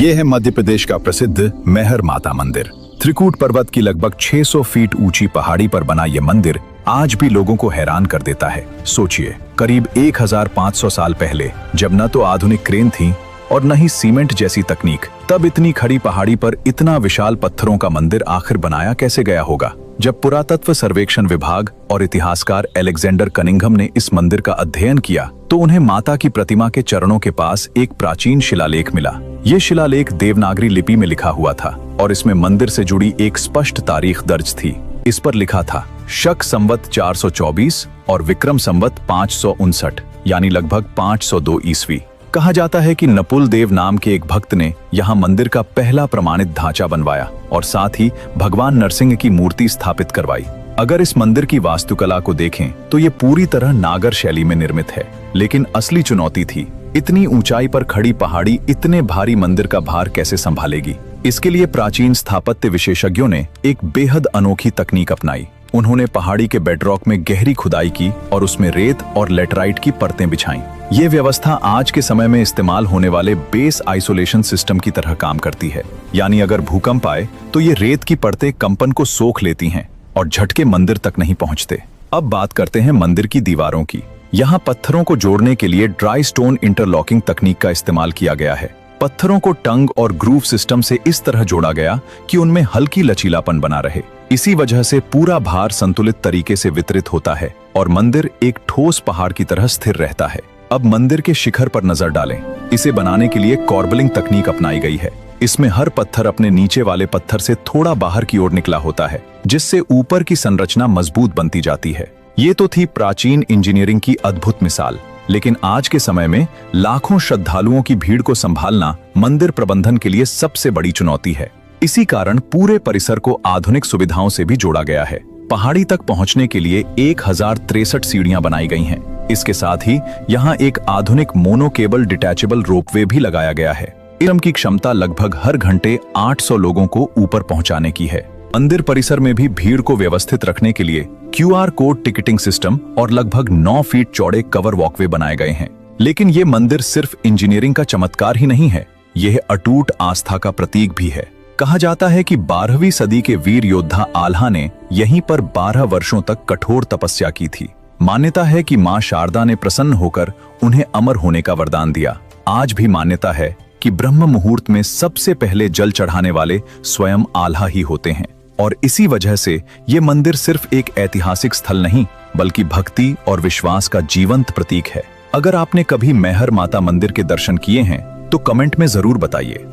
ये है मध्य प्रदेश का प्रसिद्ध मैहर माता मंदिर। त्रिकूट पर्वत की लगभग 600 फीट ऊंची पहाड़ी पर बना ये मंदिर आज भी लोगों को हैरान कर देता है। सोचिए, करीब 1500 साल पहले, जब न तो आधुनिक क्रेन थी और न ही सीमेंट जैसी तकनीक, तब इतनी खड़ी पहाड़ी पर इतना विशाल पत्थरों का मंदिर आखिर बनाया कैसे गया होगा। जब पुरातत्व सर्वेक्षण विभाग और इतिहासकार एलेक्जेंडर कनिंघम ने इस मंदिर का अध्ययन किया तो उन्हें माता की प्रतिमा के चरणों के पास एक प्राचीन शिलालेख मिला। ये शिलालेख देवनागरी लिपि में लिखा हुआ था और इसमें मंदिर से जुड़ी एक स्पष्ट तारीख दर्ज थी। इस पर लिखा था शक संवत 424 और विक्रम संवत 559, यानी लगभग 502 ईस्वी। कहा जाता है कि नपुल देव नाम के एक भक्त ने यहाँ मंदिर का पहला प्रमाणित ढांचा बनवाया और साथ ही भगवान नरसिंह की मूर्ति स्थापित करवाई। अगर इस मंदिर की वास्तुकला को देखें तो ये पूरी तरह नागर शैली में निर्मित है, लेकिन असली चुनौती थी इतनी ऊंचाई पर खड़ी पहाड़ी इतने भारी मंदिर का भार कैसे संभालेगी। इसके लिए प्राचीन स्थापत्य विशेषज्ञों ने एक बेहद अनोखी तकनीक अपनाई। उन्होंने पहाड़ी के बेडरॉक में गहरी खुदाई की और उसमें रेत और लेटराइट की परतें बिछाईं। ये व्यवस्था आज के समय में इस्तेमाल होने वाले बेस आइसोलेशन सिस्टम की तरह काम करती है, यानी अगर भूकंप आए तो ये रेत की परतें कंपन को सोख लेती हैं और झटके मंदिर तक नहीं पहुंचते। अब बात करते हैं मंदिर की दीवारों की। यहाँ पत्थरों को जोड़ने के लिए ड्राई स्टोन इंटरलॉकिंग तकनीक का इस्तेमाल किया गया है। पत्थरों को टंग और ग्रूव सिस्टम से इस तरह जोड़ा गया कि उनमें हल्की लचीलापन बना रहे। इसी वजह से पूरा भार संतुलित तरीके से वितरित होता है और मंदिर एक ठोस पहाड़ की तरह स्थिर रहता है। अब मंदिर के शिखर पर नजर डालें। इसे बनाने के लिए कॉर्बलिंग तकनीक अपनाई गई है। इसमें हर पत्थर अपने नीचे वाले पत्थर से थोड़ा बाहर की ओर निकला होता है, जिससे ऊपर की संरचना मजबूत बनती जाती है। ये तो थी प्राचीन इंजीनियरिंग की अद्भुत मिसाल, लेकिन आज के समय में लाखों श्रद्धालुओं की भीड़ को संभालना मंदिर प्रबंधन के लिए सबसे बड़ी चुनौती है। इसी कारण पूरे परिसर को आधुनिक सुविधाओं से भी जोड़ा गया है। पहाड़ी तक पहुंचने के लिए 1063 सीढ़ियां बनाई गई हैं। इसके साथ ही यहाँ एक आधुनिक मोनो केबल डिटैचेबल रोपवे भी लगाया गया है। इस की क्षमता लगभग हर घंटे 800 लोगों को ऊपर पहुंचाने की है। मंदिर परिसर में भी भीड़ को व्यवस्थित रखने के लिए QR कोड टिकटिंग सिस्टम और लगभग 9 फीट चौड़े कवर वॉकवे बनाए गए हैं। लेकिन ये मंदिर सिर्फ इंजीनियरिंग का चमत्कार ही नहीं है, यह अटूट आस्था का प्रतीक भी है। कहा जाता है कि 12वीं सदी के वीर योद्धा आल्हा ने यहीं पर 12 वर्षों तक कठोर तपस्या की थी। मान्यता है कि मां शारदा ने प्रसन्न होकर उन्हें अमर होने का वरदान दिया। आज भी मान्यता है कि ब्रह्म मुहूर्त में सबसे पहले जल चढ़ाने वाले स्वयं आल्हा ही होते हैं और इसी वजह से ये मंदिर सिर्फ एक ऐतिहासिक स्थल नहीं, बल्कि भक्ति और विश्वास का जीवंत प्रतीक है। अगर आपने कभी मैहर माता मंदिर के दर्शन किए हैं तो कमेंट में जरूर बताइए।